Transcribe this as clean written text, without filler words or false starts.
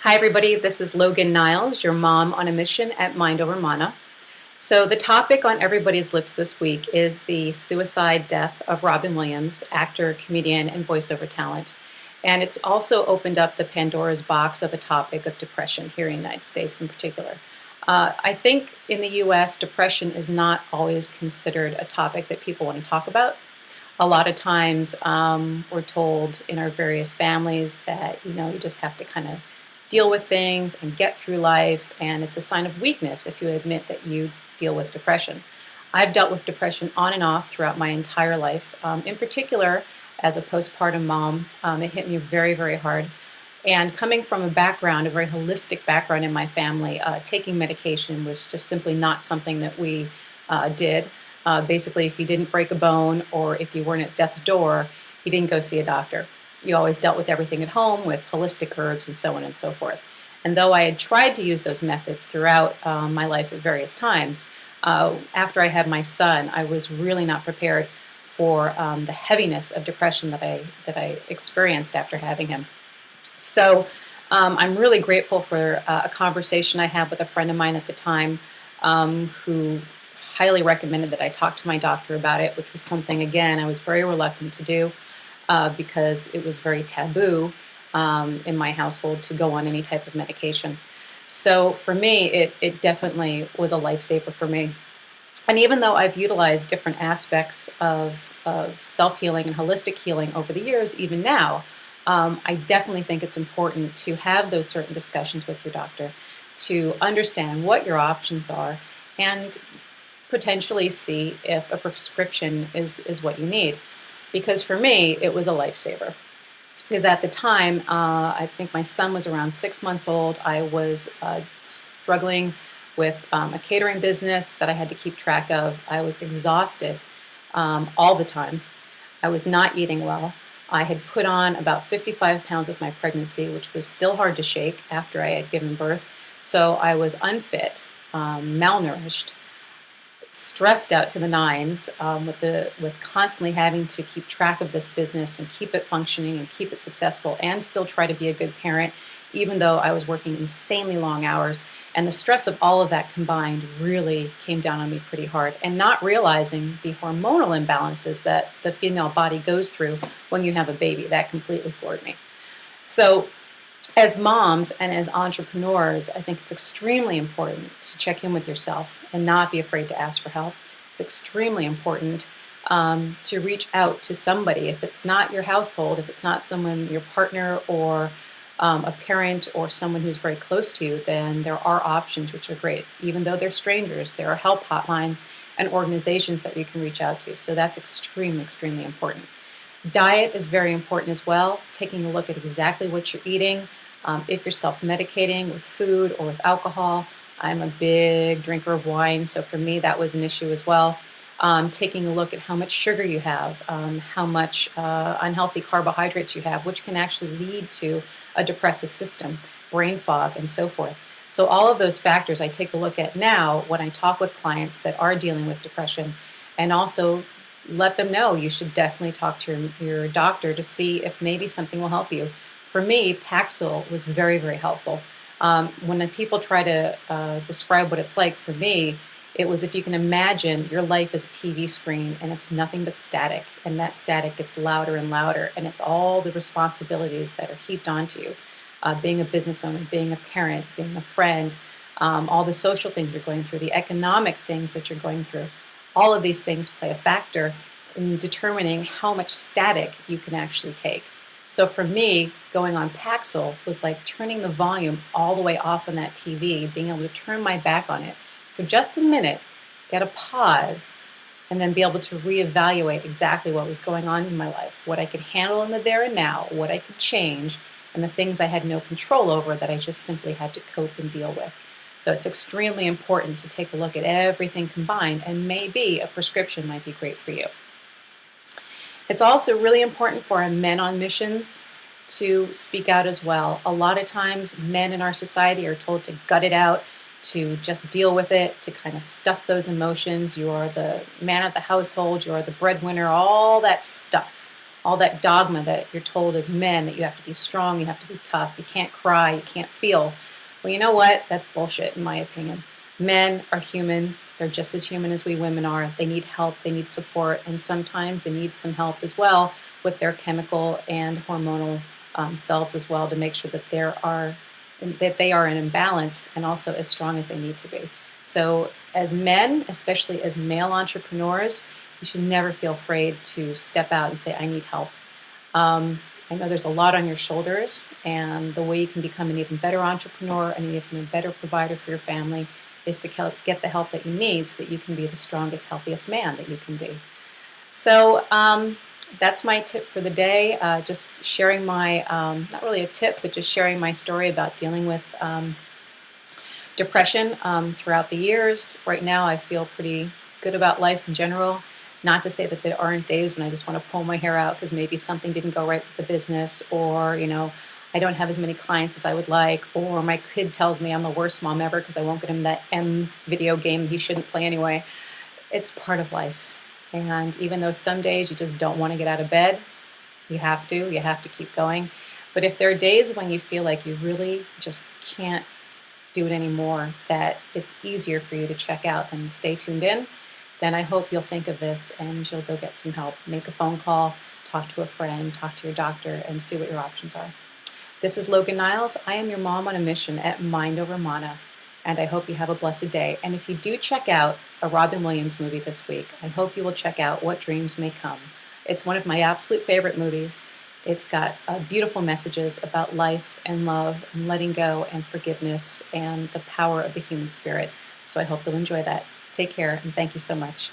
Hi, everybody. This is Logan Niles, your mom on a mission at Mind Over Mana. So, the topic on everybody's lips this week is the suicide death of Robin Williams, actor, comedian, and voiceover talent. And it's also opened up the Pandora's box of a topic of depression here in the United States in particular. I think in the US, depression is not always considered a topic that people want to talk about. A lot of times we're told in our various families that, you just have to kind of deal with things and get through life, and it's a sign of weakness if you admit that you deal with depression. I've dealt with depression on and off throughout my entire life. In particular, as a postpartum mom, it hit me very, very hard. And coming from a background, a very holistic background in my family, taking medication was just simply not something that we did. Basically, if you didn't break a bone or if you weren't at death's door, you didn't go see a doctor. You always dealt with everything at home with holistic herbs and so on and so forth. And though I had tried to use those methods throughout my life at various times, after I had my son, I was really not prepared for the heaviness of depression that I experienced after having him. So I'm really grateful for a conversation I had with a friend of mine at the time who highly recommended that I talk to my doctor about it, which was something, again, I was very reluctant to do because it was very taboo in my household to go on any type of medication. So for me, it definitely was a lifesaver for me. And even though I've utilized different aspects of self-healing and holistic healing over the years, even now, I definitely think it's important to have those certain discussions with your doctor to understand what your options are and potentially see if a prescription is what you need. Because for me, it was a lifesaver. Because at the time, I think my son was around 6 months old. I was struggling with a catering business that I had to keep track of. I was exhausted all the time. I was not eating well. I had put on about 55 pounds with my pregnancy, which was still hard to shake after I had given birth. So I was unfit, malnourished, stressed out to the nines with constantly having to keep track of this business and keep it functioning and keep it successful and still try to be a good parent, even though I was working insanely long hours. And the stress of all of that combined really came down on me pretty hard, and not realizing the hormonal imbalances that the female body goes through when you have a baby. That completely floored me. So as moms and as entrepreneurs, I think it's extremely important to check in with yourself and not be afraid to ask for help. It's extremely important to reach out to somebody. If it's not your household, if it's not someone, your partner or a parent or someone who's very close to you, then there are options which are great. Even though they're strangers, there are help hotlines and organizations that you can reach out to. So that's extremely, extremely important. Diet is very important as well, taking a look at exactly what you're eating. If you're self-medicating with food or with alcohol, I'm a big drinker of wine, so for me that was an issue as well. Taking a look at how much sugar you have, how much unhealthy carbohydrates you have, which can actually lead to a depressive system, brain fog, and so forth. So all of those factors I take a look at now when I talk with clients that are dealing with depression, and also let them know you should definitely talk to your doctor to see if maybe something will help you. For me, Paxil was very, very helpful. When the people try to describe what it's like, for me, it was if you can imagine your life as a TV screen and it's nothing but static, and that static gets louder and louder, and it's all the responsibilities that are heaped onto you. Being a business owner, being a parent, being a friend, all the social things you're going through, the economic things that you're going through. All of these things play a factor in determining how much static you can actually take. So for me, going on Paxil was like turning the volume all the way off on that TV, being able to turn my back on it for just a minute, get a pause, and then be able to reevaluate exactly what was going on in my life, what I could handle in the there and now, what I could change, and the things I had no control over that I just simply had to cope and deal with. So it's extremely important to take a look at everything combined, and maybe a prescription might be great for you. It's also really important for our men on missions to speak out as well. A lot of times men in our society are told to gut it out, to just deal with it, to kind of stuff those emotions. You are the man of the household, you are the breadwinner, all that stuff. all that dogma that you're told as men that you have to be strong, you have to be tough, you can't cry, you can't feel. Well, you know what? That's bullshit, in my opinion. Men are human. They're just as human as we women are. They need help, they need support, and sometimes they need some help as well with their chemical and hormonal selves as well to make sure that they are in balance and also as strong as they need to be. So, as men, especially as male entrepreneurs, you should never feel afraid to step out and say, "I need help." I know there's a lot on your shoulders, and the way you can become an even better entrepreneur and an even better provider for your family is to get the help that you need so that you can be the strongest, healthiest man that you can be. So that's my tip for the day. Just sharing my, not really a tip, but just sharing my story about dealing with depression throughout the years. Right now, I feel pretty good about life in general. Not to say that there aren't days when I just want to pull my hair out because maybe something didn't go right with the business, or I don't have as many clients as I would like, or my kid tells me I'm the worst mom ever because I won't get him that M video game he shouldn't play anyway. It's part of life. And even though some days you just don't want to get out of bed, you have to keep going. But if there are days when you feel like you really just can't do it anymore, that it's easier for you to check out and stay tuned in, then I hope you'll think of this and you'll go get some help. Make a phone call, talk to a friend, talk to your doctor, and see what your options are. This is Logan Niles. I am your mom on a mission at Mind Over Mana, and I hope you have a blessed day. And if you do check out a Robin Williams movie this week, I hope you will check out What Dreams May Come. It's one of my absolute favorite movies. It's got beautiful messages about life and love and letting go and forgiveness and the power of the human spirit. So I hope you'll enjoy that. Take care, and thank you so much.